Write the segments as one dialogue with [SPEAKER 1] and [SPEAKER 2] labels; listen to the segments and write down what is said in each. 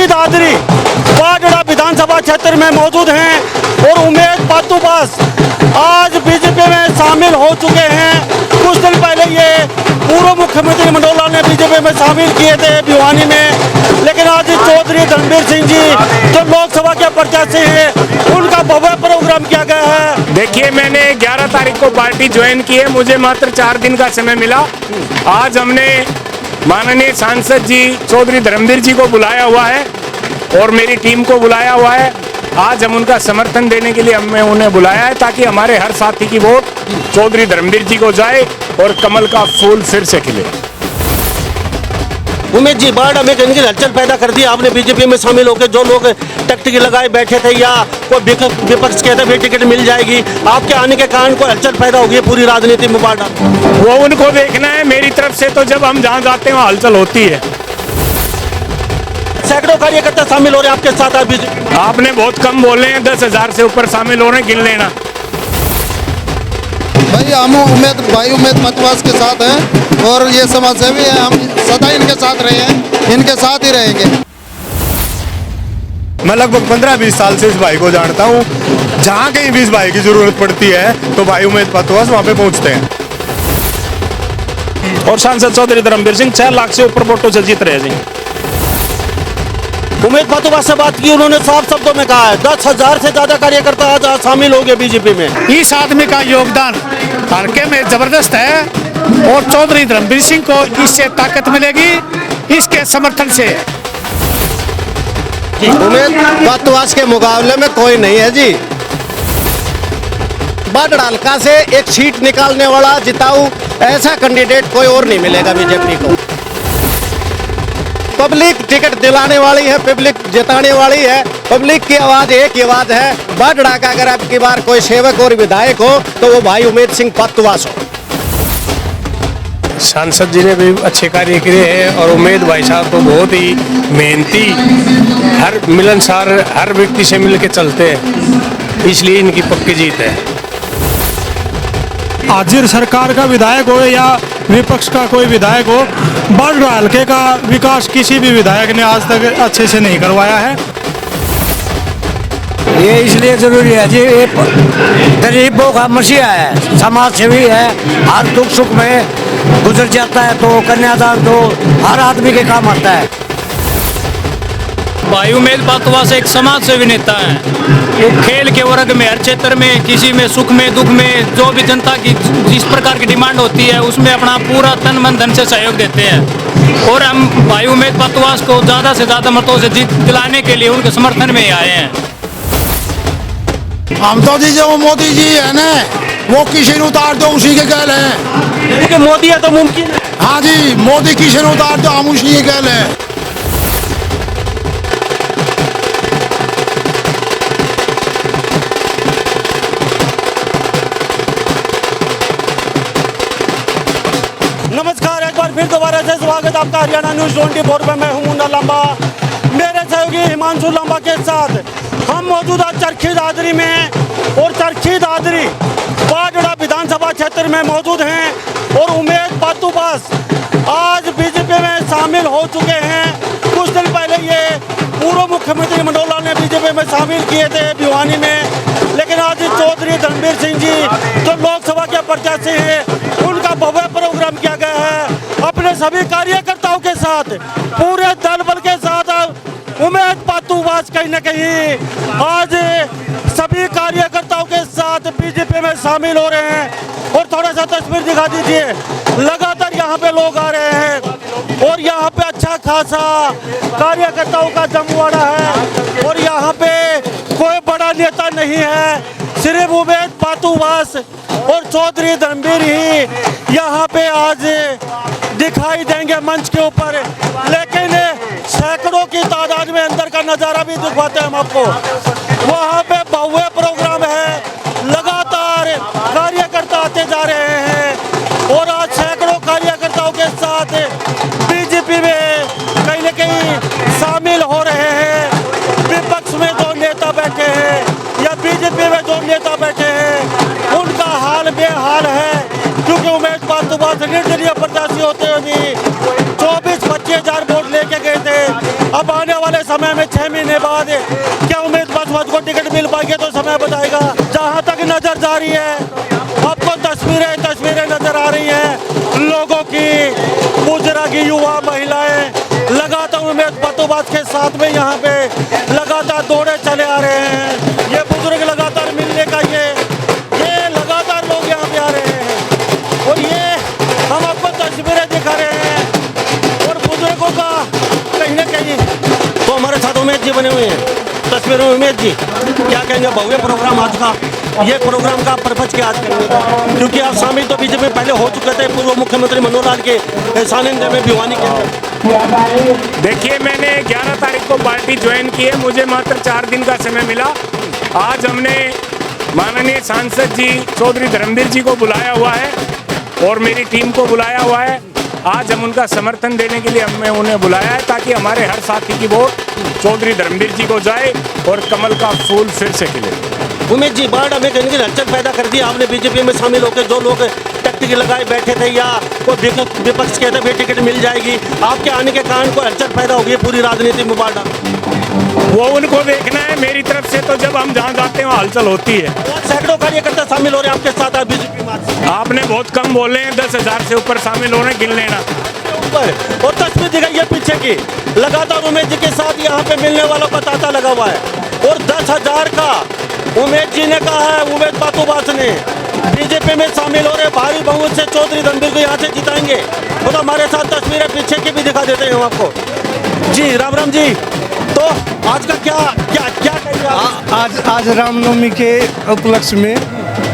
[SPEAKER 1] चरखी दादरी बाडड़ा विधानसभा क्षेत्र में मौजूद हैं और उमेद पातूबास आज बीजेपी में शामिल हो चुके हैं। कुछ दिन पहले ये पूर्व मुख्यमंत्री मनोहर ने बीजेपी में शामिल किए थे भिवानी में, लेकिन आज चौधरी धर्मवीर सिंह जी जो लोकसभा के प्रत्याशी हैं उनका भव्य प्रोग्राम किया गया है।
[SPEAKER 2] देखिए, मैंने 11 तारीख को पार्टी ज्वाइन की है, मुझे मात्र 4 दिन का समय मिला। आज हमने माननीय सांसद जी चौधरी धर्मवीर जी को बुलाया हुआ है और मेरी टीम को बुलाया हुआ है। आज हम उनका समर्थन देने के लिए हमने उन्हें बुलाया है ताकि हमारे हर साथी की वोट चौधरी धर्मवीर जी को जाए और कमल का फूल फिर से खिले।
[SPEAKER 1] उमेद जी, बाढ़ में कहीं हलचल पैदा कर दी आपने बीजेपी में शामिल होकर। जो लोग टकटकी लगाए बैठे थे या कोई विपक्ष कहते थे टिकट मिल जाएगी, आपके आने के कारण कोई हलचल पैदा हो गई पूरी राजनीति में बाढ़?
[SPEAKER 2] वो उनको देखना है। मेरी तरफ से तो जब हम जहाँ जाते हैं वहाँ हलचल होती है।
[SPEAKER 1] सैकड़ों कार्यकर्ता शामिल हो रहे हैं आपके साथ आज बीजेपी?
[SPEAKER 2] आपने बहुत कम बोले हैं, 10,000 से ऊपर शामिल हो रहे हैं, गिन लेना।
[SPEAKER 3] भाई हम उमेद पातूबास के साथ हैं और ये समाजसेवी है, हम सदा इनके साथ रहे हैं, इनके साथ ही रहेंगे।
[SPEAKER 4] मैं लगभग 15-20 साल से इस भाई को जानता हूँ। जहाँ कहीं भी इस भाई की जरूरत पड़ती है तो भाई उमेद पातूबास वहाँ पे पहुँचते हैं।
[SPEAKER 5] और सांसद चौधरी धर्मवीर सिंह 6 लाख से ऊपर वोटों से जीत रहे हैं।
[SPEAKER 1] उमेद पातूबास से बात की, उन्होंने साफ शब्दों में कहा है 10,000 से ज्यादा कार्यकर्ता आज शामिल हो गए बीजेपी में।
[SPEAKER 6] इस आदमी का योगदान हल्के में जबरदस्त है और चौधरी धर्मवीर सिंह को इससे ताकत मिलेगी, इसके समर्थन से।
[SPEAKER 3] उमेद पातूबास के मुकाबले में कोई नहीं है जी। बाढ़ हल्का से एक सीट निकालने वाला जिताऊ ऐसा कैंडिडेट कोई और नहीं मिलेगा बीजेपी को। पब्लिक टिकट दिलाने वाली है, पब्लिक जिताने वाली है, पब्लिक की आवाज एक ही आवाज है। बाढ़ का अगर अब की बार कोई सेवक और विधायक हो तो वो भाई उमेद सिंह पातूबास हो।
[SPEAKER 2] सांसद जी ने भी अच्छे कार्य किए हैं और उमेद भाई साहब तो बहुत ही मेहनती, हर मिलनसार, हर व्यक्ति से मिल के चलते हैं, इसलिए इनकी पक्की जीत है।
[SPEAKER 7] हाजिर सरकार का विधायक हो या विपक्ष का कोई विधायक हो, बाढ़ हल्के का विकास किसी भी विधायक ने आज तक अच्छे से नहीं करवाया है।
[SPEAKER 6] ये इसलिए जरूरी है जी, ये गरीबों का मसीहा है, समाज सेवी है, हर दुख सुख में गुजर जाता है तो कन्यादान तो हर आदमी के काम आता है।
[SPEAKER 5] भाई उमेद पातूबास एक समाज सेवी नेता है। वो खेल के वर्ग में हर क्षेत्र में, किसी में सुख में दुख में, जो भी जनता की जिस प्रकार की डिमांड होती है उसमें अपना पूरा तन मन धन से सहयोग देते हैं। और हम भाई उमेद पातूबास को ज़्यादा से ज़्यादा मतों से जीत दिलाने के लिए उनके समर्थन में ही आए हैं।
[SPEAKER 3] हम तो जी जो मोदी जी है ना, वो किशन उतार दो उसी के गैल हैं।
[SPEAKER 1] क्योंकि मोदी है तो मुमकिन है।
[SPEAKER 3] हाँ जी, मोदी किशन उतार दो हम उसी के गैल हैं।
[SPEAKER 1] नमस्कार, एक बार फिर दोबारा से स्वागत आपका हरियाणा न्यूज 24 में। मैं हूं मुन्ना लांबा, मेरे सहयोगी हिमांशु लांबा के साथ हम मौजूद आज चरखी दादरी में और चरखी दादरी बाडड़ा विधानसभा क्षेत्र में मौजूद हैं और उमेद पातूबास आज बीजेपी में शामिल हो चुके हैं। कुछ दिन पहले ये पूर्व मुख्यमंत्री मनोहर ने बीजेपी में शामिल किए थे भिवानी में, लेकिन आज चौधरी धर्मवीर सिंह जी जो लोकसभा के प्रत्याशी हैं उनका भव्य प्रोग्राम किया गया है। अपने सभी कार्यकर्ताओं के साथ, पूरे दल बल के साथ उमेद पातूबास कहीं न कहीं आज सभी कार्यकर्ताओं के साथ बीजेपी में शामिल हो रहे हैं। और थोड़ा सा तस्वीर दिखा दीजिए, लगातार यहाँ पे लोग आ रहे हैं और यहाँ पे अच्छा खासा कार्यकर्ताओं का जमवाड़ा है और यहाँ पे कोई बड़ा नेता नहीं है, सिर्फ उमेद पातूबास और चौधरी धर्मवीर ही यहाँ पे आज दिखाई देंगे मंच के ऊपर। लेकिन सैकड़ों की तादाद में अंदर का नज़ारा भी दिखवाते हैं हम आपको। वहाँ पे भव्य प्रोग्राम है, लगातार कार्यकर्ता आते जा रहे हैं और आज सैकड़ों कार्यकर्ताओं के साथ बीजेपी में कहीं न कहीं शामिल हो रहे हैं। विपक्ष में जो नेता बैठे हैं या बीजेपी में जो नेता बैठे हैं उनका हाल बेहाल है, क्योंकि उमेद पातूबास निर्दलीय प्रत्याशी होते हुए भी 24-25 हज़ार वोट लेके गए थे। अब आने वाले लंबे समय में 6 महीने बाद क्या उम्मीद बसपा को टिकट मिल पाएगी, तो समय बताएगा। जहाँ तक नजर जा रही है आपको तस्वीरें नजर आ रही हैं लोगों की, गुजरा की युवा महिलाएं लगातार उम्मीद बंदोबस्त के साथ में यहाँ पे लगातार दौड़े चले आ रहे हैं। ये बुजुर्ग लगातार मिलने का ये लगातार लोग यहाँ पे आ रहे हैं और ये हम आपको तस्वीरें दिखा रहे हैं और बुजुर्गों का कहीं ना कहीं। तो हमारे साथ उमेश जी बने हुए हैं तस्वीरों में। उमेश जी क्या कहेंगे, भव्य प्रोग्राम आज का, ये प्रोग्राम का पर्पज क्या आज करने का, क्योंकि आप शामिल तो बीजेपी में पहले हो चुके थे पूर्व मुख्यमंत्री मनोहर लाल के सानिध्य में भिवानी के अंदर।
[SPEAKER 2] देखिए, मैंने 11 तारीख को पार्टी ज्वाइन की है, मुझे मात्र 4 दिन का समय मिला। आज हमने माननीय सांसद जी चौधरी धर्मवीर जी को बुलाया हुआ है और मेरी टीम को बुलाया हुआ है। आज हम उनका समर्थन देने के लिए हमने उन्हें बुलाया है ताकि हमारे हर साथी की वोट चौधरी धर्मवीर जी को जाए और कमल का फूल फिर से खिले।
[SPEAKER 1] उमेश जी, बाढ़ में कहीं हलचल पैदा कर दी आपने बीजेपी में शामिल होकर। जो लोग टैक्टिक लगाए बैठे थे या कोई विपक्ष कहते थे टिकट मिल जाएगी, आपके आने के कारण कोई हलचल पैदा हो गई पूरी राजनीति में बाढ़?
[SPEAKER 2] वो उनको देखना है, मेरी तरफ से तो जब हम जहाँ जाते हैं वहाँ हलचल होती है।
[SPEAKER 1] सैकड़ों कार्यकर्ता शामिल हो रहे हैं आपके साथ बीजेपी में।
[SPEAKER 2] आपने बहुत कम बोले हैं, 10,000 से ऊपर शामिल हो रहे हैं, गिन लेना।
[SPEAKER 1] और तस्वीर दिखाई है पीछे की, लगातार उमेश जी के साथ यहाँ पे मिलने वालों का तांता लगा हुआ है और 10,000 का उमेश जी ने कहा है, उमेश बातोबास ने बीजेपी में शामिल हो रहे भारी बहुमत से चौधरी धर्मवीर को यहाँ से जिताएंगे। तो हमारे साथ तस्वीरें पीछे की भी दिखा देते हैं हम आपको। जी राम राम जी, तो आज का क्या क्या क्या कहेंगे?
[SPEAKER 8] आज रामनवमी के उपलक्ष्य में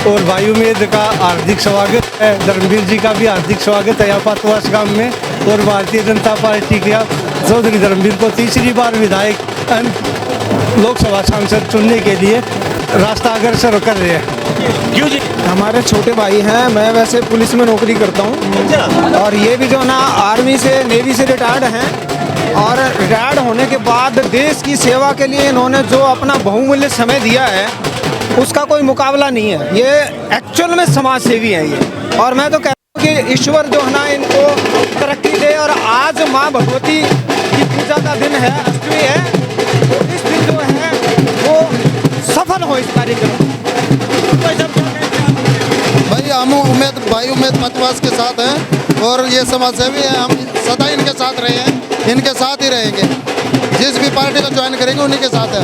[SPEAKER 8] और भाई उमेद का हार्दिक स्वागत है, धर्मवीर जी का भी हार्दिक स्वागत है यहाँ पातवास गांव में। और भारतीय जनता पार्टी के चौधरी धर्मवीर को तीसरी बार विधायक लोकसभा सांसद चुनने के लिए रास्ता अग्रसर कर रहे हैं।
[SPEAKER 1] क्यों जी?
[SPEAKER 9] हमारे छोटे भाई हैं, मैं वैसे पुलिस में नौकरी करता हूँ और ये भी जो ना आर्मी से नेवी से रिटायर्ड हैं और रिटायर्ड होने के बाद देश की सेवा के लिए इन्होंने जो अपना बहुमूल्य समय दिया है उसका कोई मुकाबला नहीं है। ये एक्चुअल में समाज सेवी हैं ये, और मैं तो कहता हूँ कि ईश्वर जो है ना इनको तरक्की दे। और आज माँ भगवती की पूजा का दिन है, अष्टमी है, तो इस दिन जो है वो सफल हो इस कार्यक्रम।
[SPEAKER 10] भाई हम उमेद पतवास के साथ हैं और ये समाज सेवी हैं, हम सदा इनके साथ रहे हैं, इनके साथ ही रहेंगे। जिस भी पार्टी को ज्वाइन करेंगे उन्हीं के साथ है।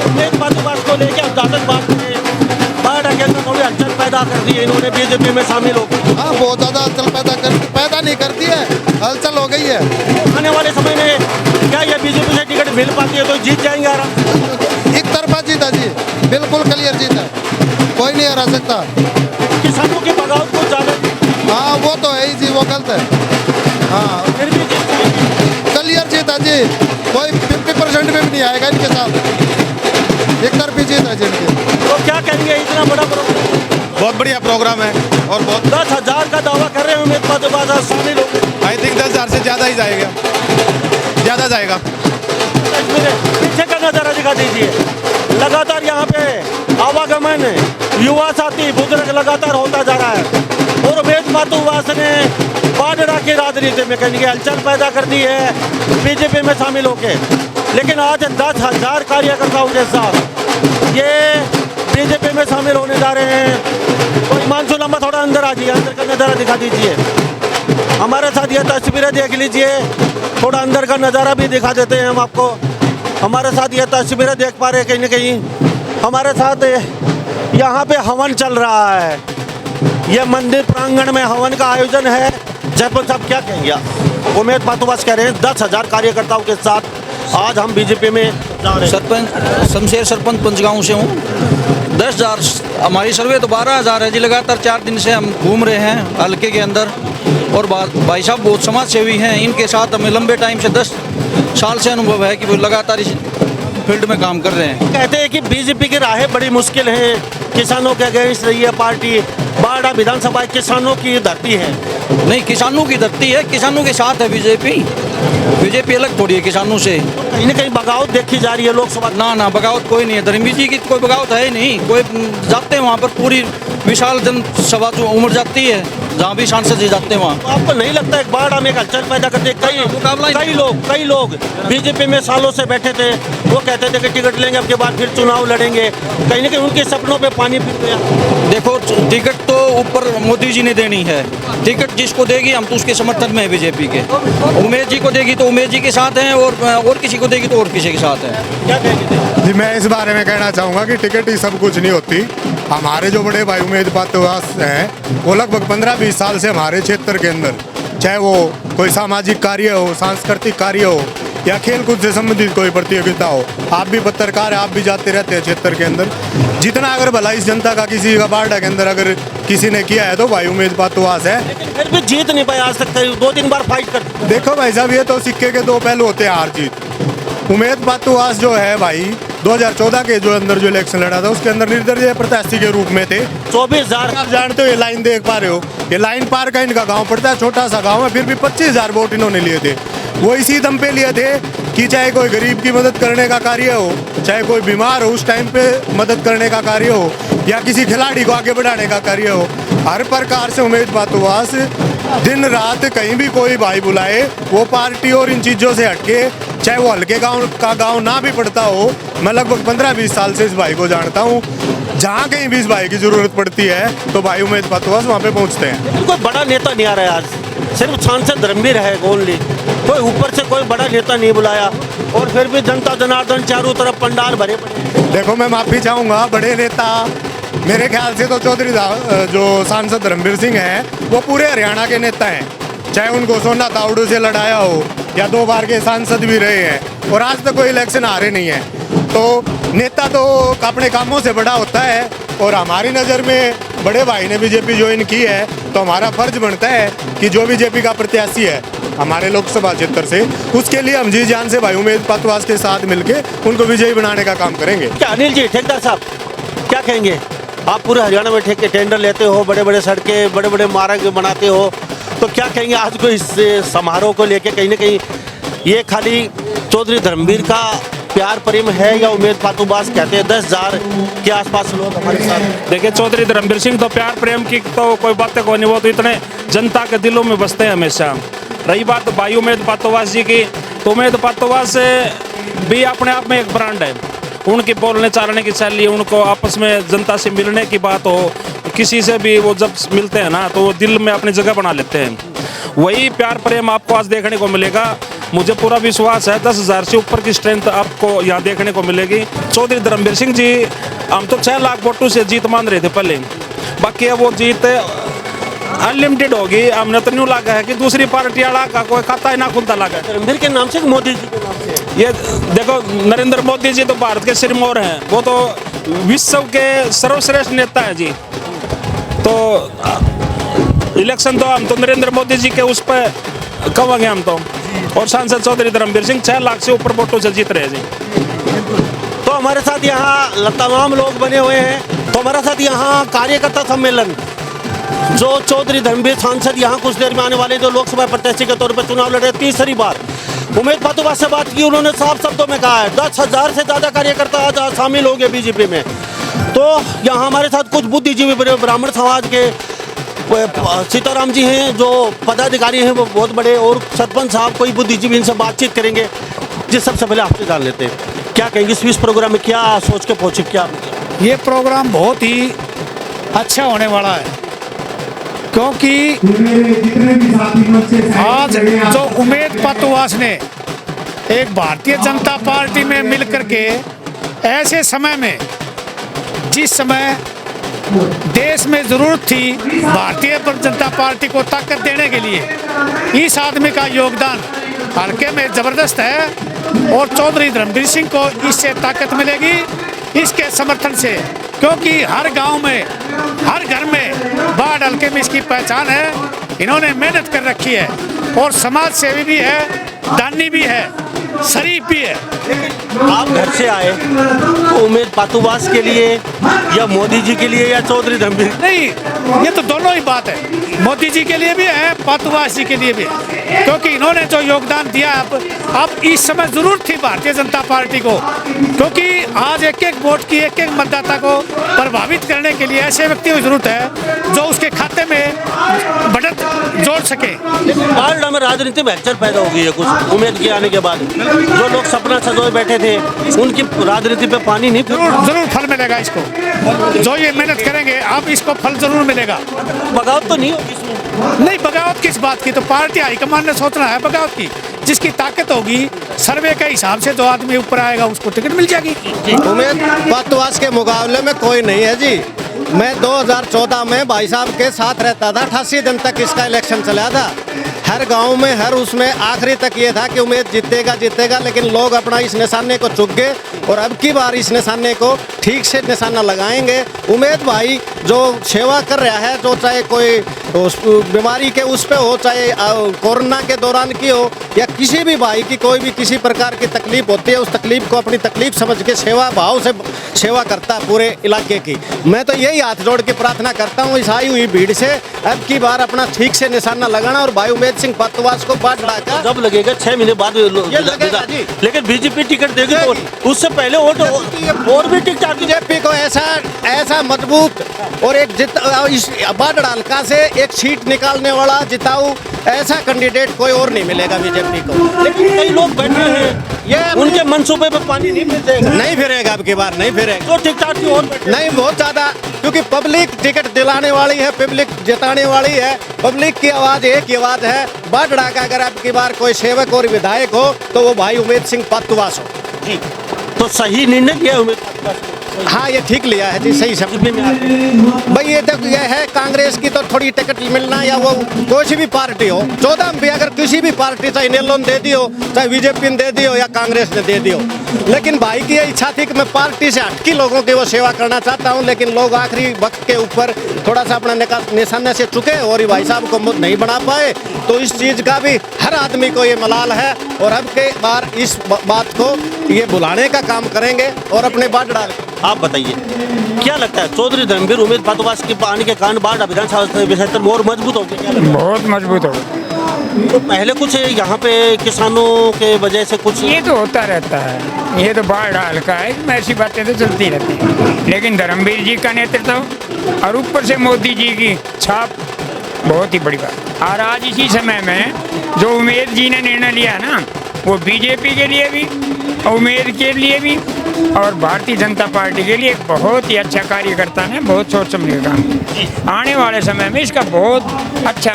[SPEAKER 1] उमेद पतवास को लेकर दादर बात में बाढ़ अकेले थोड़ी हलचल पैदा कर दी है इन्होंने बीजेपी में शामिल होकर।
[SPEAKER 10] हाँ, बहुत ज़्यादा हलचल पैदा नहीं करती है, हलचल हो गई है।
[SPEAKER 1] आने वाले समय में क्या ये बीजेपी से टिकट मिल पाती है तो जीत जाएंगे आराम से?
[SPEAKER 10] एक तरफा जीत है जी, बिल्कुल क्लियर जीत है, कोई नहीं हरा सकता।
[SPEAKER 1] किसानों की बगावत को ज्यादा।
[SPEAKER 10] हाँ, वो तो है ही जी, वो गलत है। हाँ,
[SPEAKER 1] फिर भी
[SPEAKER 10] क्लियर जीत है जी, कोई 50% में भी नहीं आएगा इनके साथ, एक तरफी जीत है जी इनकी।
[SPEAKER 1] तो क्या कहेंगे, इतना बड़ा प्रोग्राम?
[SPEAKER 4] बहुत बढ़िया प्रोग्राम है और बहुत
[SPEAKER 1] 10,000 का दावा कर रहे हैं उमेद पतवास शामिल हो।
[SPEAKER 4] आई थिंक 10,000 से ज़्यादा ही जाएगा, ज़्यादा जाएगा।
[SPEAKER 1] पीछे का नजारा दिखा दीजिए, लगातार यहाँ पे आवागमन युवा साथी बुजुर्ग लगातार होता जा रहा है और उमेद पतवास ने बाढ़ की राजनीति में कहीं हलचल पैदा कर दी है बीजेपी में शामिल होके। लेकिन आज 10,000 कार्यकर्ताओं के साथ ये बीजेपी में शामिल होने जा रहे हैं। तो हिमांशु लंबा थोड़ा अंदर आ जाइए, अंदर का नज़ारा दिखा दीजिए हमारे साथ। ये तस्वीरें देख लीजिए, थोड़ा अंदर का नज़ारा भी दिखा देते हैं हम आपको। हमारे साथ ये तस्वीरें देख पा रहे हैं, कहीं ना कहीं हमारे साथ यहाँ पे हवन चल रहा है। ये मंदिर प्रांगण में हवन का आयोजन है। जयपुर साहब क्या कहेंगे? उमेद पतवास कह रहे हैं 10,000 कार्यकर्ताओं के साथ आज हम बीजेपी में जा रहे हैं।
[SPEAKER 9] सरपंच शमशेर सरपंच पंचगांव से हूँ। 10,000 हमारी सर्वे तो 12,000 है जी। लगातार 4 दिन से हम घूम रहे हैं हल्के के अंदर और भाई साहब बहुत समाज सेवी हैं, इनके साथ हमें लंबे टाइम से 10 साल से अनुभव है कि वो लगातार इस फील्ड में काम कर रहे हैं।
[SPEAKER 1] कहते हैं कि बीजेपी की राहें बड़ी मुश्किल हैं, किसानों के अगेंस्ट रही है पार्टी। बाड़ा विधानसभा किसानों की धरती है।
[SPEAKER 9] नहीं, किसानों की धरती है, किसानों के साथ है बीजेपी। बीजेपी अलग थोड़ी है किसानों से।
[SPEAKER 1] कहीं ना कहीं बगावत देखी जा रही है लोकसभा।
[SPEAKER 9] ना बगावत कोई नहीं है, धर्मवीर जी की कोई बगावत है ही नहीं। कोई जाते हैं वहाँ पर पूरी विशाल जनसभा जो उमड़ जाती है
[SPEAKER 11] जहाँ भी सांसद जी जाते हैं वहाँ।
[SPEAKER 1] आपको नहीं लगता एक बाढ़ हम एक हलचल पैदा करते हैं? कई लोग बीजेपी में सालों से बैठे थे, वो कहते थे कि टिकट लेंगे अब के बाद फिर चुनाव लड़ेंगे, कहीं ना कहीं उनके सपनों पे पानी फिर गया।
[SPEAKER 11] देखो टिकट तो ऊपर मोदी जी ने देनी है, टिकट जिसको देगी हम तो उसके समर्थन में है बीजेपी के। उमेश जी को देगी तो उमेश जी के साथ हैं, और किसी को देगी तो और किसी के साथ है।
[SPEAKER 1] क्या कहेंगे
[SPEAKER 4] जी मैं इस बारे में कहना चाहूँगा कि टिकट ही सब कुछ नहीं होती। हमारे जो बड़े भाई उमेद पातवास हैं वो लगभग 15-20 साल से हमारे क्षेत्र के अंदर, चाहे वो कोई सामाजिक कार्य हो, सांस्कृतिक कार्य हो या खेल कूद से संबंधित कोई प्रतियोगिता हो, आप भी पत्रकार हैं, आप भी जाते रहते हैं क्षेत्र के अंदर, जितना अगर भला इस जनता का किसी का बारडा के अंदर अगर किसी ने किया है तो भाई उमेद पातवास है।
[SPEAKER 1] लेकिन फिर भी जीत नहीं पाया आज तक, 2-3 बार फाइट कर।
[SPEAKER 4] देखो भाई साहब ये तो सिक्के के दो पहलू होते हैं, हार जीत। उमेद पातवास जो है भाई 2014 के जो अंदर जो इलेक्शन लड़ा था उसके अंदर निर्दलीय प्रत्याशी के रूप में थे।
[SPEAKER 1] 24,000
[SPEAKER 4] आप जानते हो ये लाइन देख पा रहे हो, ये लाइन पार का इनका गांव पड़ता है, छोटा सा गांव है, फिर भी 25,000 वोट इन्होंने लिए थे। वो इसी दम पे लिए थे कि चाहे कोई गरीब की मदद करने का कार्य हो, चाहे कोई बीमार हो उस टाइम पे मदद करने का कार्य हो, या किसी खिलाड़ी को आगे बढ़ाने का कार्य हो, हर प्रकार से उमेद पातवास दिन रात कहीं भी कोई भाई बुलाए वो पार्टी और इन चीज़ों से हटके, चाहे वो हल्के गांव का गांव ना भी पड़ता हो। मैं लगभग 15-20 साल से इस भाई को जानता हूँ, जहाँ कहीं भी इस भाई की जरूरत पड़ती है तो भाई उमेद पातवास वहाँ पे पहुँचते हैं।
[SPEAKER 1] लेकिन कोई बड़ा नेता नहीं आ रहा है आज, सिर्फ सांसद धर्मवीर है ओनली, कोई ऊपर से कोई बड़ा नेता नहीं बुलाया, और फिर भी जनता जनार्दन चारों तरफ पंडाल भरे पड़े।
[SPEAKER 4] देखो मैं माफ़ी चाहूँगा, बड़े नेता मेरे ख्याल से तो चौधरी जो सांसद धर्मवीर सिंह हैं वो पूरे हरियाणा के नेता हैं, चाहे उनको सोना तावड़ू से लड़ाया हो या 2 बार के सांसद भी रहे हैं और आज तक कोई इलेक्शन हारे नहीं है। तो नेता तो अपने कामों से बड़ा होता है, और हमारी नज़र में बड़े भाई ने बीजेपी ज्वाइन की है तो हमारा फर्ज बनता है कि जो बीजेपी का प्रत्याशी है हमारे लोकसभा क्षेत्र से, उसके लिए हम जी जान से भाई उमेद पातवास के साथ मिलके उनको विजयी बनाने का काम करेंगे।
[SPEAKER 1] क्या अनिल जी, ठेकेदार साहब क्या कहेंगे? आप पूरे हरियाणा में ठेके टेंडर लेते हो, बड़े बड़े सड़कें, बड़े बड़े मार्ग बनाते हो, तो क्या कहेंगे आज को इस समारोह को लेके? कहीं ना कहीं ये खाली चौधरी धर्मवीर का प्यार प्रेम है या उमेद पातवास कहते हैं 10,000 के आसपास लोग हमारे साथ?
[SPEAKER 2] देखिए चौधरी धर्मवीर सिंह तो प्यार प्रेम की तो कोई बातें कोई नहीं, वो तो इतने जनता के दिलों में बसते हैं हमेशा। रही बात भाई उमेद पातवास जी की, तो उमेद पातवास भी अपने आप में एक ब्रांड है। उनकी बोलने चालने की शैली, उनको आपस में जनता से मिलने की बात हो, किसी से भी वो जब मिलते हैं ना तो वो दिल में अपनी जगह बना लेते हैं। वही प्यार प्रेम आपको आज देखने को मिलेगा। मुझे पूरा विश्वास है 10,000 से ऊपर की स्ट्रेंथ आपको यहाँ देखने को मिलेगी। चौधरी धर्मवीर सिंह जी, हम तो 6 लाख वोटों से जीत मान रहे थे पहले, बाकी अब वो जीत अनलिमिटेड होगी। हमने तो न्यू लगा है कि दूसरी पार्टी वाला का कोई खाता ही ना खुलता लगा।
[SPEAKER 1] धर्मवीर के नाम से मोदी जी के नाम से?
[SPEAKER 2] ये देखो नरेंद्र मोदी जी तो भारत के सिरमौर हैं, वो तो विश्व के सर्वश्रेष्ठ नेता हैं जी। तो इलेक्शन तो हम तो नरेंद्र मोदी जी के उस पर कहेंगे हम तो, और सांसद चौधरी धर्मवीर सिंह 6 लाख से ऊपर वोटों से जीत रहे हैं जी।
[SPEAKER 1] तो हमारे साथ यहाँ तमाम लोग बने हुए हैं, तो हमारे साथ यहाँ कार्यकर्ता सम्मेलन जो चौधरी धर्मवीर सांसद यहाँ कुछ देर में आने वाले जो लोकसभा प्रत्याशी के तौर पर चुनाव लड़ रहे, तीसरी बार उमेद पातवास से बात की। उन्होंने साफ शब्दों में कहा है 10,000 से ज़्यादा कार्यकर्ता आज शामिल हो गए बीजेपी में। तो यहाँ हमारे साथ कुछ बुद्धिजीवी ब्राह्मण समाज के सीताराम जी हैं जो पदाधिकारी हैं, वो बहुत बड़े, और सरपंच साहब कोई बुद्धिजीवी, इनसे बातचीत करेंगे। जिस सबसे पहले आपसे जान लेते हैं, क्या कहेंगे इस प्रोग्राम में, क्या सोच के पहुँचे? क्या
[SPEAKER 6] ये प्रोग्राम बहुत ही अच्छा होने वाला है, क्योंकि आज जो उमेद पातवास ने एक भारतीय जनता पार्टी में मिल करके ऐसे समय में, जिस समय देश में ज़रूरत थी भारतीय जनता पार्टी को ताकत देने के लिए, इस आदमी का योगदान हल्के में ज़बरदस्त है, और चौधरी धर्मवीर सिंह को इससे ताकत मिलेगी इसके समर्थन से, क्योंकि हर गांव में, हर घर में बाढ़ हल्के में इसकी पहचान है। इन्होंने मेहनत कर रखी है और समाज सेवी भी है, दानी भी है, शरीफ भी है।
[SPEAKER 1] आप घर से आए तो उमेद पातुवास के लिए या मोदी जी के लिए या चौधरी धर्मवीर?
[SPEAKER 6] नहीं, ये तो दोनों ही बात है, मोदी जी के लिए भी है, पातुवास जी के लिए भी है, क्योंकि इन्होंने जो योगदान दिया अब इस समय जरूरत थी भारतीय जनता पार्टी को, क्योंकि आज एक एक वोट की एक एक मतदाता को प्रभावित करने के लिए ऐसे व्यक्ति की जरूरत है जो उसके खाते में बढ़त जोड़ सके।
[SPEAKER 1] बारडा में राजनीति में हलचल पैदा हो गई है कुछ उमेद के आने के बाद। जो लोग सपना सजोए बैठे थे उनकी राजनीति पे पानी नहीं।
[SPEAKER 6] जरूर फल मिलेगा इसको, जो ये मेहनत करेंगे अब इसको फल जरूर मिलेगा।
[SPEAKER 1] बगावत तो नहीं होगी इसमें?
[SPEAKER 6] नहीं, बगावत किस बात की, तो पार्टी हाईकमान ने सोचना है बगावत की। जिसकी ताकत होगी सर्वे के हिसाब से जो आदमी ऊपर आएगा उसको टिकट मिल जाएगी।
[SPEAKER 3] उमेद पातुवास के मुकाबले में कोई नहीं है जी। मैं 2014 में भाई साहब के साथ रहता था, 88 दिन तक इसका इलेक्शन चला था। हर गांव में हर उसमें आखिरी तक ये था कि उमेद जीतेगा, लेकिन लोग अपना इस निशाने को चुक गए और अब की बार इस निशाने को ठीक से निशाना लगाएंगे। उमेद भाई जो सेवा कर रहा है, जो चाहे कोई बीमारी के उस पे हो, चाहे कोरोना के दौरान की हो, या किसी भी भाई की कोई भी किसी प्रकार की तकलीफ होती है, उस तकलीफ को अपनी तकलीफ समझ के सेवा भाव से सेवा करता है पूरे इलाके की। मैं तो यही हाथ जोड़ के प्रार्थना करता हूँ इस आई हुई भीड़ से, अब की बार अपना ठीक से निशाना लगाना और भाई उमेद सिंह पातुवास को बांट डाका।
[SPEAKER 1] जब लगेगा 6 महीने बाद, लेकिन बीजेपी टिकट देगी तो उससे पहले वोट और भी टिकट।
[SPEAKER 3] बीजेपी को ऐसा मजबूत और एक बाढ़ हल्का से एक सीट निकालने वाला जिताऊ ऐसा कैंडिडेट कोई और नहीं मिलेगा बीजेपी को।
[SPEAKER 1] लेकिन कई लोग बैठे हैं, ये उनके मनसूबे पे पानी नहीं फिरेगा।
[SPEAKER 3] नहीं फिरेगा, अब की बार नहीं फिरेगा।
[SPEAKER 1] तो टिकट की और
[SPEAKER 3] नहीं, बहुत ज्यादा, क्योंकि पब्लिक टिकट दिलाने वाली है, पब्लिक जिताने वाली है। पब्लिक की आवाज एक ही आवाज है, बढ़ का अगर अब की बार कोई सेवक और विधायक हो तो वो भाई उमेद सिंह पातुवास हो जी।
[SPEAKER 1] तो सही निर्णय किया उमेद पातुवास।
[SPEAKER 3] हाँ, ये ठीक लिया है जी, सही शब्द में भाई। ये तो यह है कांग्रेस की तो थोड़ी टिकट मिलना, या वो कोई भी पार्टी हो, 14 भी अगर किसी भी पार्टी, चाहे नेलों ने दे दी हो, चाहे बीजेपी ने दे दी हो या कांग्रेस ने दे दी हो, लेकिन भाई की ये इच्छा थी कि मैं पार्टी से हटके लोगों की वो सेवा करना चाहता हूँ। लेकिन लोग आखिरी वक्त के ऊपर थोड़ा सा अपना निशाने से चुके और भाई साहब को मुद्दा नहीं बना पाए, तो इस चीज़ का भी हर आदमी को ये मलाल है और अब के बार इस बात को ये बुलाने का काम करेंगे और अपने बात डाल।
[SPEAKER 1] आप बताइए क्या लगता है, चौधरी धर्मवीर उमेद पातुवास के आने के कारण बाढ़ विधानसभा क्षेत्र में और मजबूत हो गया?
[SPEAKER 2] बहुत मजबूत हो।
[SPEAKER 1] तो पहले कुछ यहाँ पे किसानों के वजह से कुछ
[SPEAKER 2] ये तो होता रहता है, ये तो बाढ़ हल्का है, ऐसी बातें तो चलती रहती हैं। लेकिन धर्मवीर जी का नेतृत्व और ऊपर से मोदी जी की छाप बहुत ही बड़ी बात। और आज इसी समय में जो उमेद जी ने निर्णय लिया ना, वो बीजेपी के लिए भी, उमेद के लिए भी और भारतीय जनता पार्टी के लिए एक बहुत ही अच्छा कार्यकर्ता ने बहुत सोच समझ के काम। आने वाले समय में इसका बहुत अच्छा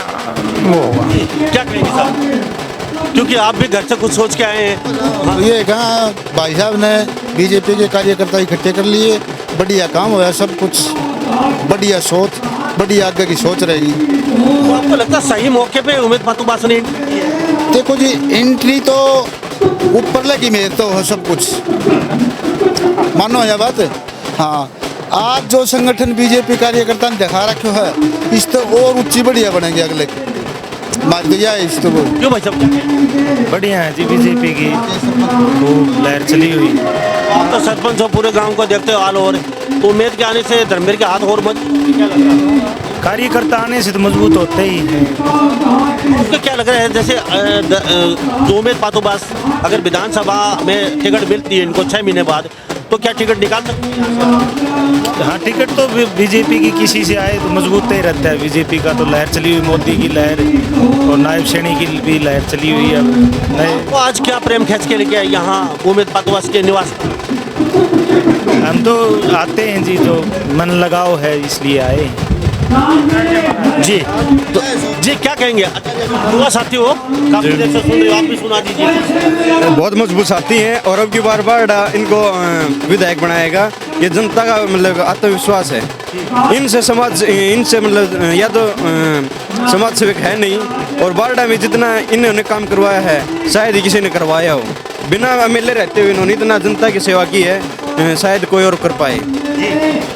[SPEAKER 2] वो होगा।
[SPEAKER 1] क्या कहेंगे साहब, क्योंकि आप भी घर से कुछ सोच के आए हैं?
[SPEAKER 10] ये कहाँ भाई साहब ने बीजेपी के कार्यकर्ता इकट्ठे कर लिए, बढ़िया काम हुआ, सब कुछ बढ़िया सोच, बढ़िया आगे की सोच रहेगी।
[SPEAKER 1] तो आपको लगता है सही मौके पे उमेद पातुवास ने?
[SPEAKER 10] देखो जी, एंट्री तो ऊपर लगी मेहर तो है सब कुछ, मानो यह बात। हाँ, आज जो संगठन बीजेपी कार्यकर्ता ने दिखा रखे है, इस तो और ऊंची बढ़िया बनेंगे अगले मार दिया है इस तो।
[SPEAKER 1] क्यों भाई साहब?
[SPEAKER 7] बढ़िया है जी, बीजेपी की खूब लहर चली हुई।
[SPEAKER 1] आप तो सरपंच हो, पूरे गांव को देखते हो हाल, और तो उमेद के आने से धर्मवीर के हाथ और मजबूत, क्या लग रहा है?
[SPEAKER 7] कार्यकर्ता आने से तो मजबूत होते ही हैं।
[SPEAKER 1] आपको क्या लग रहा है, जैसे जो उमेद पातुवास अगर विधानसभा में टिकट मिलती है इनको 6 महीने बाद, तो क्या टिकट निकाल सकते हैं?
[SPEAKER 7] हाँ, टिकट तो बीजेपी की किसी से आए तो मजबूत ही रहता है। बीजेपी का तो लहर चली हुई, मोदी की लहर और नायब श्रेणी की भी लहर चली हुई है।
[SPEAKER 1] तो आज क्या प्रेम खींच के लेके आए यहाँ उमेद पातुवास के निवास?
[SPEAKER 7] हम तो आते हैं जी, तो मन लगाव है इसलिए आए
[SPEAKER 1] जी। तो जी क्या कहेंगे, युवा साथी हो, काफी देर से सुन रहे हो, आप भी सुना दीजिए।
[SPEAKER 12] बहुत मजबूत साथी हैं और अब की बार इनको विधायक बनाएगा, ये जनता का मतलब आत्मविश्वास है। इनसे मतलब या तो समाज सेवक है नहीं, और बारडा में जितना इन्होंने काम करवाया है शायद ही किसी ने करवाया हो। बिना एमएलए रहते हुए इन्होंने इतना जनता की सेवा की है, शायद कोई और कर पाए।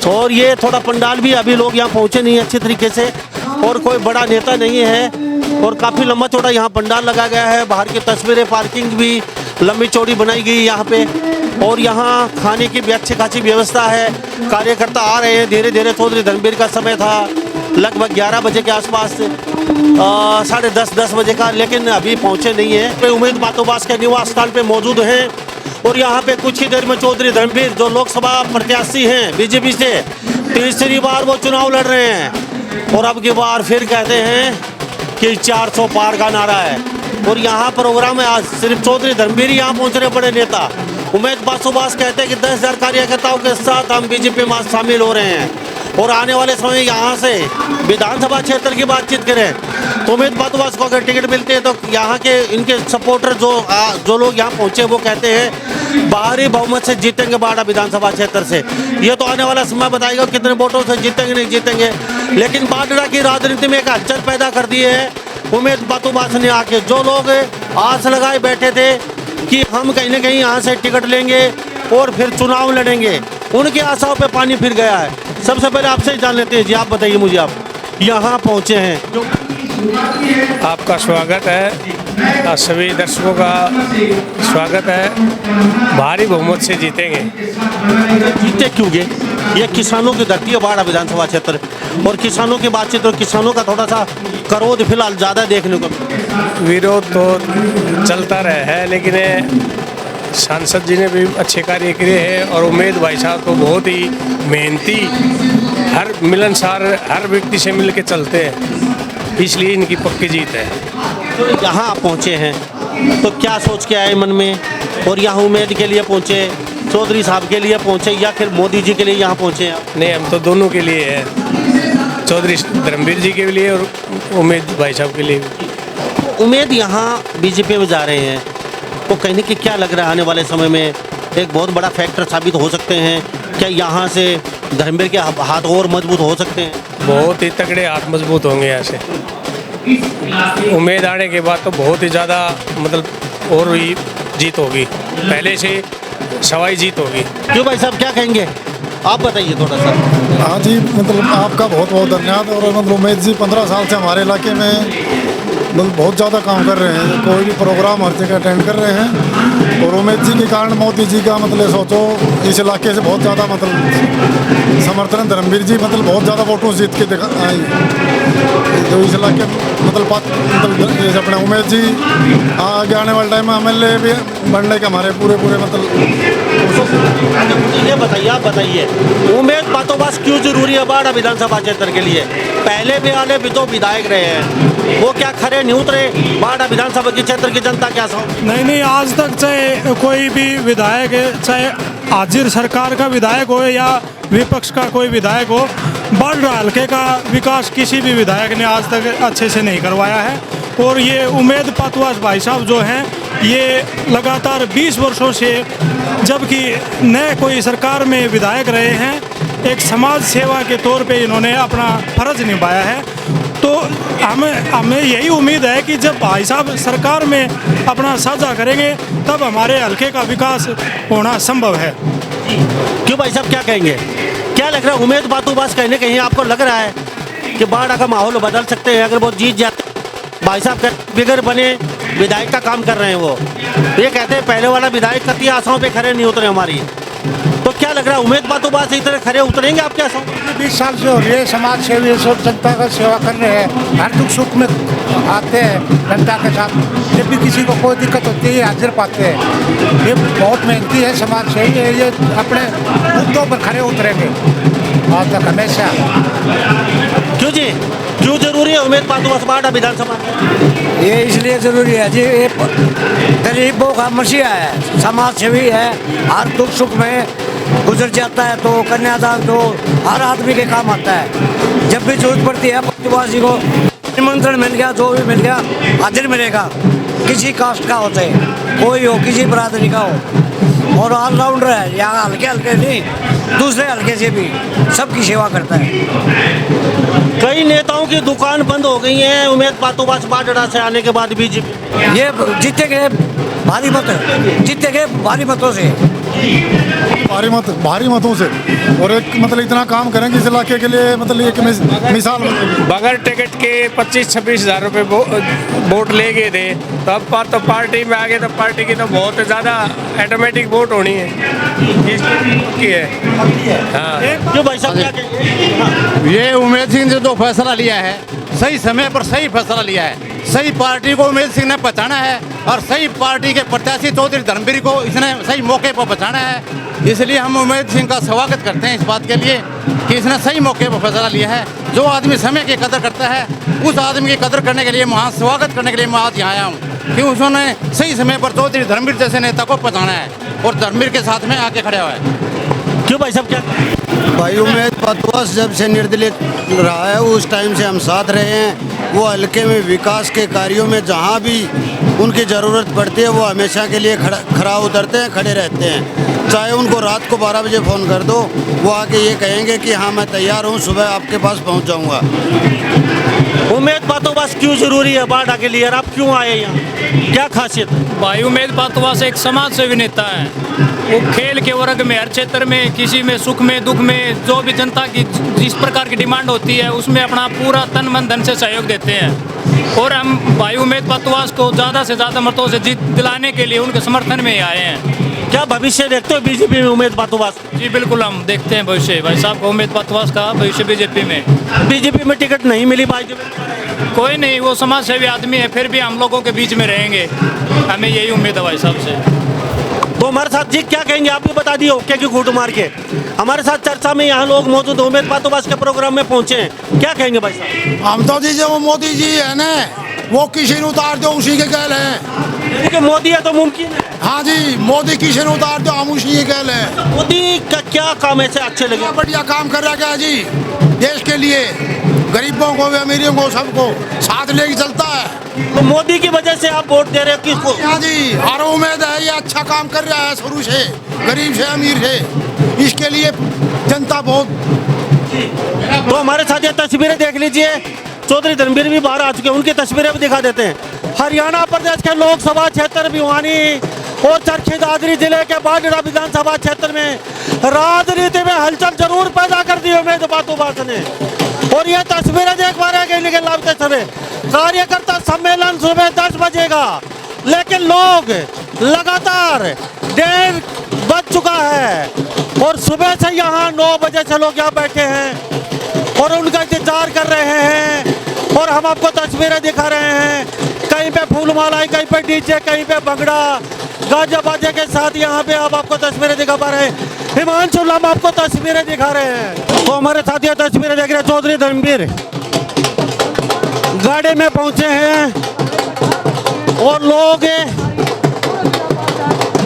[SPEAKER 1] और ये थोड़ा पंडाल भी अभी लोग यहाँ पहुँचे नहीं अच्छे तरीके से, और कोई बड़ा नेता नहीं है, और काफ़ी लंबा चौड़ा यहाँ पंडाल लगा गया है। बाहर की तस्वीरें, पार्किंग भी लंबी चौड़ी बनाई गई यहाँ पे, और यहाँ खाने की भी अच्छी खासी व्यवस्था है। कार्यकर्ता आ रहे हैं धीरे धीरे। चौधरी धर्मवीर का समय था लगभग 11 बजे के आसपास, 10:30 बजे का, लेकिन अभी पहुँचे नहीं है। उमेद बातोबास के निवास स्थान पे मौजूद हैं, और यहाँ पे कुछ ही देर में चौधरी धर्मवीर जो लोकसभा प्रत्याशी हैं बीजेपी से, तीसरी बार वो चुनाव लड़ रहे हैं, और अब की बार फिर कहते हैं कि 400 पार का नारा है। और यहाँ प्रोग्राम है आज, सिर्फ चौधरी धर्मवीर यहाँ पहुँच रहे बड़े नेता। उमेद बासुबास कहते हैं कि 10,000 कार्यकर्ताओं के साथ हम बीजेपी में शामिल हो रहे हैं, और आने वाले समय यहाँ से विधानसभा क्षेत्र की बातचीत करें तो उमेद बासुबास को अगर टिकट मिलती है तो यहाँ के इनके सपोर्टर जो लोग यहाँ पहुँचे वो कहते हैं भारी बहुमत से जीतेंगे बाड़ा विधानसभा क्षेत्र से। ये तो आने वाला समय बताएगा कितने वोटों से जीतेंगे नहीं जीतेंगे, लेकिन बाड़ा की राजनीति में एक हलचल पैदा कर दी है उमेद बासुबास ने आके। जो लोग आस लगाए बैठे थे कि हम कहीं ना कहीं यहाँ से टिकट लेंगे और फिर चुनाव लड़ेंगे, उनकी आशाओं पे पानी फिर गया है। सबसे पहले आपसे जान लेते हैं जी, आप बताइए मुझे, आप यहाँ पहुँचे हैं।
[SPEAKER 2] आपका स्वागत है, सभी दर्शकों का स्वागत है। भारी बहुमत से जीतेंगे।
[SPEAKER 1] जीते क्योंकि ये किसानों की धरती है बाड़ा विधानसभा क्षेत्र, और किसानों की बातचीत और किसानों का थोड़ा सा क्रोध फिलहाल ज़्यादा देखने को
[SPEAKER 2] विरोध तो चलता रहा है, लेकिन सांसद जी ने भी अच्छे कार्य किए हैं, और उमेद भाई साहब तो बहुत ही मेहनती, हर मिलनसार, हर व्यक्ति से मिल के चलते हैं, इसलिए इनकी पक्की जीत है।
[SPEAKER 1] तो यहाँ आप पहुँचे हैं तो क्या सोच के आए मन में, और यहाँ उमेद के लिए पहुँचे, चौधरी साहब के लिए पहुँचे, या फिर मोदी जी के लिए यहाँ पहुँचे हैं आप?
[SPEAKER 2] नहीं, हम तो दोनों के लिए है, चौधरी धर्मवीर जी के लिए और उमेद भाई साहब के लिए।
[SPEAKER 1] उमेद यहाँ बीजेपी में जा रहे हैं तो कहने की क्या लग रहा है आने वाले समय में एक बहुत बड़ा फैक्टर साबित हो सकते हैं क्या? यहाँ से धर्मवीर के हाथ और मजबूत हो सकते हैं?
[SPEAKER 2] बहुत ही तगड़े हाथ मजबूत होंगे यहाँ से। उमेद आने के बाद तो बहुत ही ज़्यादा मतलब और ही जीत होगी, पहले से सवाई जीत होगी।
[SPEAKER 1] क्यों भाई साहब क्या कहेंगे, आप बताइए थोड़ा सा।
[SPEAKER 13] हाँ जी, मतलब आपका बहुत बहुत धन्यवाद। और मतलब उमेद जी 15 साल से हमारे इलाके में मतलब बहुत ज़्यादा काम कर रहे हैं, कोई भी प्रोग्राम हर जगह अटेंड कर रहे हैं, और उमेद जी के कारण मोदी जी का मतलब सोचो इस इलाके से बहुत ज़्यादा मतलब समर्थन, धर्मवीर जी मतलब बहुत ज़्यादा वोटों से जीत के आई, तो इस इलाके मतलब अपने उमेद जी आगे आने वाले टाइम में MLA भी बनने के हमारे पूरे मतलब।
[SPEAKER 1] ये बताइए, आप बताइए उमेद बातोबास क्यों जरूरी है बाड़ा विधानसभा क्षेत्र के लिए? पहले भी आने भी तो विधायक रहे हैं, वो क्या खरे नहीं उतरे बाड़ा विधानसभा के क्षेत्र की जनता क्या समझ?
[SPEAKER 7] नहीं, आज तक चाहे कोई भी विधायक है, चाहे हाजिर सरकार का विधायक हो या विपक्ष का कोई विधायक हो, बाड़ा हल्के का विकास किसी भी विधायक ने आज तक अच्छे से नहीं करवाया है। और ये उमेद बातुबास भाई साहब जो हैं, ये लगातार 20 वर्षों से, जबकि न कोई सरकार में विधायक रहे हैं, एक समाज सेवा के तौर पे इन्होंने अपना फर्ज निभाया है। तो हमें यही उम्मीद है कि जब भाई साहब सरकार में अपना साझा करेंगे तब हमारे हल्के का विकास होना संभव है।
[SPEAKER 1] क्यों भाई साहब क्या कहेंगे, क्या लग रहा है उमेद बातुबास कहीं ना कहीं आपको लग रहा है कि बाड़ा का माहौल बदल सकते हैं अगर वो जीत जाते? भाई साहब बिगड़ बने विधायक का काम कर रहे हैं, वो ये कहते हैं पहले वाला विधायक कति आशाओं पे खड़े नहीं उतरे हमारी, तो क्या लग रहा है उमेद बातुबास इस तरह खड़े उतरेंगे आप क्या?
[SPEAKER 6] 20 साल से हो रही है, समाज सेवी सब जनता का सेवा कर रहे हैं, हर दुख सुख में आते हैं जनता के साथ, जब भी किसी को कोई दिक्कत होती है ये हाजिर पाते हैं। ये बहुत मेहनती है, समाज सेवी है, ये अपने मुद्दों पर खड़े उतरेंगे आज तक हमेशा।
[SPEAKER 1] क्यों जी, क्यों जरूरी है उमेद बातुबास बाड़ा विधानसभा?
[SPEAKER 14] ये इसलिए जरूरी है जी, ये गरीबों का मसीहा है, समाज सेवी है, हर दुख सुख में गुजर जाता है, तो कन्यादान तो हर आदमी के काम आता है। जब भी जरूरत पड़ती है बातुबासी को निमंत्रण मिल गया, जो भी मिल गया हाजिर मिलेगा, किसी कास्ट का होते कोई हो, किसी बरादरी का हो, और ऑलराउंडर है, यहाँ हल्के हल्के नहीं दूसरे हल्के से भी सबकी सेवा करता है।
[SPEAKER 1] कई नेताओं की दुकान बंद हो गई है उमेद बातुबास बाड़ा से आने के बाद बीजेपी,
[SPEAKER 14] ये जीतेंगे भारी मत, जीतेंगे भारी मतों से।
[SPEAKER 13] भारी मतों से, और एक मतलब इतना काम करेंगे इस इलाके के लिए, मतलब एक मिसाल बनेगी।
[SPEAKER 2] बगैर टिकट के 25-26 हज़ार रुपये वोट ले गए थे, तो अब तो पार्टी में आ गए, तो पार्टी की तो बहुत ज़्यादा ऑटोमेटिक वोट होनी है, की है। हाँ
[SPEAKER 1] जो भाई साहब क्या कहेंगे?
[SPEAKER 15] ये उमेद सिंह ने जो फैसला लिया है, सही समय पर सही फैसला लिया है। सही पार्टी को उमेद सिंह ने पहचाना है, और सही पार्टी के प्रत्याशी चौधरी धर्मवीर को इसने सही मौके पर पहचाना है। इसलिए हम उमेद सिंह का स्वागत करते हैं इस बात के लिए कि इसने सही मौके पर फैसला लिया है। जो आदमी समय की कदर करता है, उस आदमी की कदर करने के लिए, वहाँ स्वागत करने के लिए मैं आज यहाँ आया हूँ कि उन्होंने सही समय पर चौधरी धर्मवीर जैसे नेता को पहचाना है और धर्मवीर के साथ में आके खड़े हुआ है।
[SPEAKER 1] क्यों भाई साहब क्या?
[SPEAKER 16] भाई उमेद पतवास जब से निर्दलीय रहा है उस टाइम से हम साथ रहे हैं। वो हल्के में विकास के कार्यों में जहाँ भी उनकी ज़रूरत पड़ती है वो हमेशा के लिए खड़ा उतरते हैं, खड़े रहते हैं। चाहे उनको रात को 12 बजे फ़ोन कर दो, वो आके ये कहेंगे कि हाँ मैं तैयार हूँ, सुबह आपके पास पहुँच जाऊँगा।
[SPEAKER 1] उमेद पातोवास क्यों जरूरी है बाढ़ के लिए, और आप क्यों आए यहाँ, क्या खासियत है?
[SPEAKER 5] भाई उमेद पातवास एक समाज सेवी नेता है। वो खेल के वर्ग में हर क्षेत्र में, किसी में सुख में दुख में, जो भी जनता की जिस प्रकार की डिमांड होती है उसमें अपना पूरा तन मन धन से सहयोग देते हैं। और हम भाई उमेद पातवास को ज़्यादा से ज़्यादा मतों से जीत दिलाने के लिए उनके समर्थन में आए हैं।
[SPEAKER 1] क्या भविष्य देखते हो बीजेपी में उमेद पातोवास?
[SPEAKER 5] जी बिल्कुल, हम देखते हैं भविष्य भाई साहब को, उमेद पातवास का भविष्य बीजेपी में।
[SPEAKER 1] बीजेपी में टिकट नहीं मिली भाई?
[SPEAKER 5] कोई नहीं, वो समाज सेवी आदमी है, फिर भी हम लोगों के बीच में रहेंगे, हमें यही उम्मीद है भाई साहब से।
[SPEAKER 1] तो हमारे साथ जी क्या कहेंगे, आप भी बता दिए ओके की घूट मार के। हमारे साथ चर्चा में यहाँ लोग मौजूद, उमेद पातोवास के प्रोग्राम में पहुंचे हैं, क्या कहेंगे भाई साहब?
[SPEAKER 17] हम तो जी जो मोदी जी है ना, वो किसी ने उतार दो उसी के गैल है।
[SPEAKER 1] कि मोदी है तो मुमकिन है।
[SPEAKER 17] हाँ जी, मोदी किसी ने उतार दो हम उसी के गैल है।
[SPEAKER 1] मोदी का क्या काम ऐसे अच्छे लगे?
[SPEAKER 17] बढ़िया काम कर रहा है जी, देश के लिए, गरीबों को, अमीरों को, सबको साथ लेके चलता है।
[SPEAKER 1] तो मोदी की वजह से आप वोट दे रहे हो किसको?
[SPEAKER 17] हाँ जी, और उम्मीद है ये अच्छा काम कर रहा है शुरू से, गरीब से अमीर से, इसके लिए जनता बहुत।
[SPEAKER 1] तो हमारे साथ ये तस्वीरें देख लीजिए, चौधरी धर्मवीर भी बाहर आ चुके हैं, उनकी तस्वीरें भी दिखा देते हैं। हरियाणा प्रदेश के लोकसभा क्षेत्र भिवानी और चरखी दादरी जिले के बाडरा विधानसभा क्षेत्र में राजनीति में हलचल जरूर पैदा कर दी उमेद पातोवास ने। और ये तस्वीरें देख पा रहे हैं कि लाभते समय कार्यकर्ता सम्मेलन सुबह 10 बजेगा, लेकिन लोग लगातार 1:30 बज चुका है और सुबह से यहाँ 9 बजे से लोग यहाँ बैठे हैं और उनका इंतजार कर रहे हैं। और हम आपको तस्वीरें दिखा रहे हैं, कहीं पे फूल मालाएं, कहीं पे डीजे, कहीं पे भंगड़ा, गाजा बाजे के साथ यहाँ पे आप आपको तस्वीरें दिखा पा रहे हैं। हिमांशु लांबा आपको तस्वीरें दिखा रहे हैं। तो हमारे साथ ये तस्वीरें देख रहे हैं, चौधरी धर्मवीर गाड़ी में पहुंचे हैं और लोग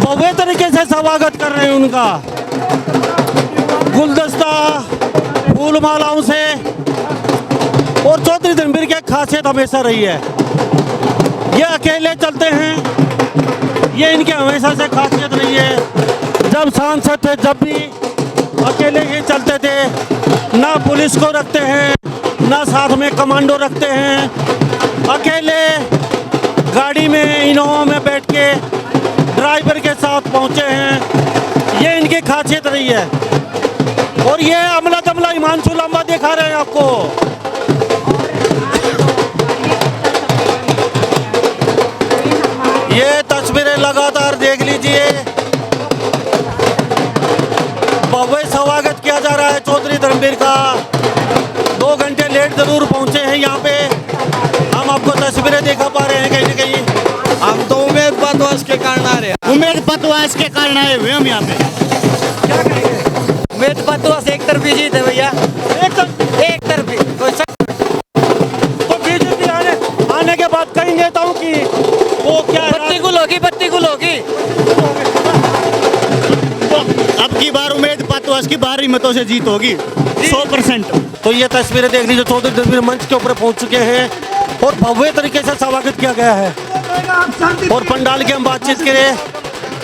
[SPEAKER 1] भव्य तरीके से स्वागत कर रहे हैं उनका, गुलदस्ता, फूल मालाओं से। और चौधरी धर्मवीर की खासियत हमेशा रही है, ये अकेले चलते हैं, ये इनके हमेशा से खासियत रही है। जब सांसद थे जब भी अकेले ही चलते थे, ना पुलिस को रखते हैं, ना साथ में कमांडो रखते हैं, अकेले गाड़ी में इनोवा में बैठ के ड्राइवर के साथ पहुंचे हैं, ये इनकी खासियत रही है। और ये अमला तमला हिमांशु लांबा दिखा रहे हैं आपको। ये तस्वीरें लगातार देख लीजिए, भव्य स्वागत किया जा रहा है चौधरी धर्मवीर का। 2 घंटे लेट जरूर पहुंचे हैं यहाँ पे, हम आपको तस्वीरें दिखा पा रहे हैं कहीं न कहीं।
[SPEAKER 11] हम तो उमेद पातवास के कारण आ रहे हैं,
[SPEAKER 15] उमेद पातवास के कारण आए हुए हम यहाँ पे।
[SPEAKER 11] क्या करेंगे? उमेद पातवास एक तरफी जीत है भैया, एक तरफी।
[SPEAKER 1] तो बीजेपी आने के बाद कई नेताओं की वो क्या
[SPEAKER 11] बत्ती गुल होगी।
[SPEAKER 15] तो अब की बार उमेद पातवास की भारी मतों से जीत होगी 100%।
[SPEAKER 1] तो ये तस्वीरें देख लीजिए, चौधरी धर्मवीर मंच के ऊपर पहुंच चुके हैं और भव्य तरीके से स्वागत किया गया है। और पंडाल की हम बातचीत करें,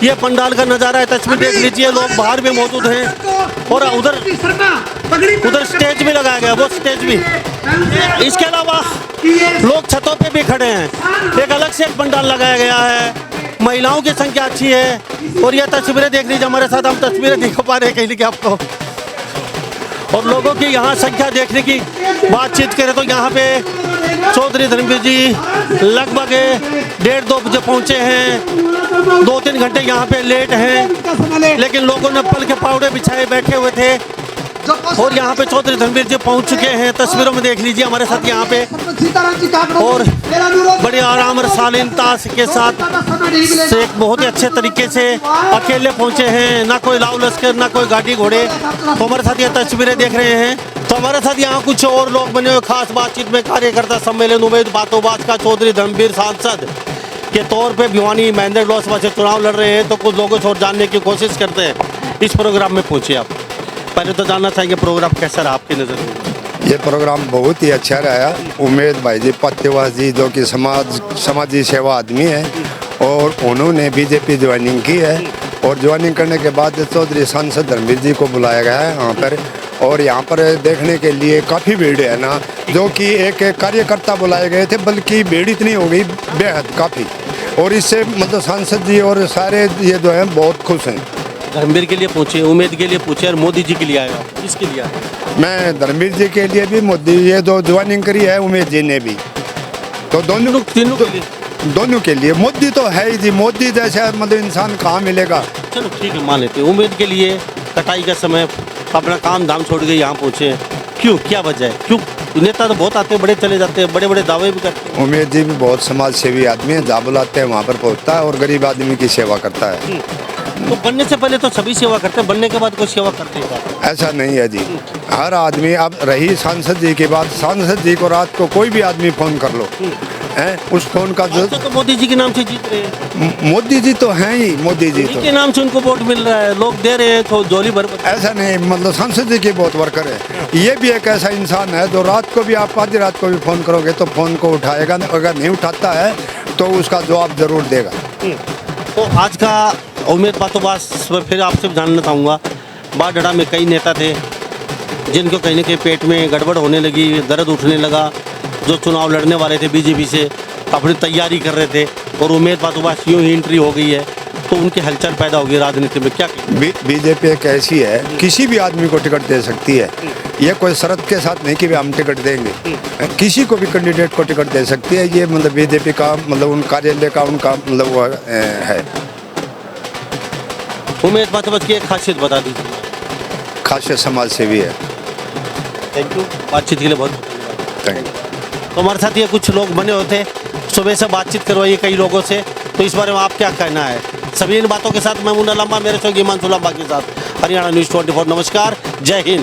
[SPEAKER 1] ये पंडाल का नज़ारा है, तस्वीर देख लीजिए, लोग बाहर भी मौजूद हैं और उधर स्टेज भी लगाया गया, वो स्टेज भी। इसके अलावा लोग छतों पे भी खड़े हैं, एक अलग से पंडाल लगाया गया है, महिलाओं की संख्या अच्छी है। और ये तस्वीरें देख लीजिए हमारे साथ, हम तस्वीरें दिखा पा रहे हैं कहीं कि आपको। और लोगों की यहाँ संख्या देखने की बातचीत करें तो यहाँ पे चौधरी धर्मवीर जी लगभग 1:30-2 बजे पहुँचे हैं। 2-3 घंटे यहाँ पे लेट हैं, लेकिन लोगों ने पल के पावड़े बिछाए बैठे हुए थे। और यहाँ पे चौधरी धर्मवीर जी पहुँच चुके हैं। तस्वीरों में देख लीजिए हमारे साथ यहाँ पे, और बड़े आराम और शालीनता के साथ से एक बहुत ही अच्छे तरीके से अकेले पहुँचे हैं। ना कोई लाव लश्कर, ना कोई गाड़ी घोड़े। तो हमारे साथ ये तस्वीरें देख रहे हैं। तो हमारे साथ यहाँ कुछ और लोग बने हुए खास बातचीत में कार्यकर्ता सम्मेलन उम्मीद बातों-बात का चौधरी धर्मवीर सांसद के तौर पे भिवानी महेंद्र लोकसभा से चुनाव लड़ रहे हैं। तो कुछ लोगों से और जानने की कोशिश करते हैं। इस प्रोग्राम में पहुँचे आप, पहले तो जानना चाहेंगे प्रोग्राम कैसा रहा आपकी नज़र में?
[SPEAKER 18] ये प्रोग्राम बहुत ही अच्छा रहा। उमेद भाई जी पत्तेवास जी जो कि समाजी सेवा आदमी है, और उन्होंने बीजेपी ज्वाइनिंग की है। और ज्वाइनिंग करने के बाद चौधरी सांसद धर्मवीर जी को बुलाया गया है यहाँ पर। और यहाँ पर देखने के लिए काफ़ी भीड़ है ना, जो कि एक कार्यकर्ता बुलाए गए थे, बल्कि भीड़ इतनी हो गई बेहद काफ़ी। और इससे मतलब सांसद जी और सारे ये जो हैं बहुत खुश हैं।
[SPEAKER 1] धर्मवीर के लिए पूछे, उमेद के लिए पूछे, और मोदी जी के लिए आएगा, किसके लिए आएगा?
[SPEAKER 18] मैं धर्मवीर जी के लिए भी, मोदी ये जो ज्वाइनिंग करी है उमेद जी ने भी, तो दोनों के लिए। मोदी तो है ही जी, मोदी जैसा मतलब इंसान कहाँ मिलेगा।
[SPEAKER 1] चलो ठीक है, मान लेते हैं। उमेद के लिए कटाई का समय अपना काम धाम छोड़ के यहाँ पहुँचे, क्यों, क्या वजह है? क्यों? नेता तो बहुत आते हैं, बड़े चले जाते हैं, बड़े बड़े दावे भी करते हैं।
[SPEAKER 18] उमेद जी भी बहुत समाज सेवी आदमी है, जहाँ बुलाते हैं वहाँ पर पहुँचता है और गरीब आदमी की सेवा करता है।
[SPEAKER 1] तो बनने से पहले तो सभी सेवा करते हैं, बनने के बाद कोई सेवा करते हैं?
[SPEAKER 18] ऐसा नहीं है जी, हर आदमी। अब रही सांसद जी की बात, सांसद जी को रात को कोई भी आदमी फोन कर लो है, उस फोन का जो
[SPEAKER 1] तो मोदी जी के नाम से जीत रहे हैं।
[SPEAKER 18] मोदी जी तो हैं ही, मोदी जी तो
[SPEAKER 1] के नाम से उनको वोट मिल रहा है, लोग दे रहे हैं तो झोली भर।
[SPEAKER 18] ऐसा नहीं, मतलब सांसद जी के बहुत वर्कर है। ये भी एक ऐसा इंसान है जो रात को भी, आप आधी रात को भी फोन करोगे तो फोन को उठाएगा, अगर नहीं उठाता है तो उसका जवाब जरूर देगा।
[SPEAKER 1] तो आज का उम्मीद बातों-बात फिर आपसे जानना चाहूँगा, बाढ़ में कई नेता थे जिनको कहीं ना कहीं पेट में गड़बड़ होने लगी, दर्द उठने लगा, जो चुनाव लड़ने वाले थे बीजेपी से, अपनी तैयारी कर रहे थे, और उम्मीद बातों-बात यूँ ही एंट्री हो गई है, तो उनकी हलचल पैदा होगी राजनीति में। क्या
[SPEAKER 18] बीजेपी एक ऐसी है, किसी भी आदमी को टिकट दे सकती है। ये कोई शर्त के साथ नहीं कि हम टिकट देंगे, किसी को भी कैंडिडेट को टिकट दे सकती है। ये मतलब बीजेपी का मतलब उन कार्यालय का उनका मतलब वो है।
[SPEAKER 1] उम्मीद बातों-बात की एक खासियत बता दीजिए।
[SPEAKER 18] खासियत समाज सेवी है।
[SPEAKER 1] थैंक यू, बातचीत के लिए बहुत
[SPEAKER 18] थैंक यू।
[SPEAKER 1] तो हमारे साथ ये कुछ लोग बने हुए थे, सुबह से बातचीत करवाइए कई लोगों से, तो इस बारे में आप क्या कहना है? सभी इन बातों के साथ मैं मुन्ना लंबा, मेरे संग हिमांशु लंबा के साथ, हरियाणा न्यूज़ 24। नमस्कार, जय हिंद।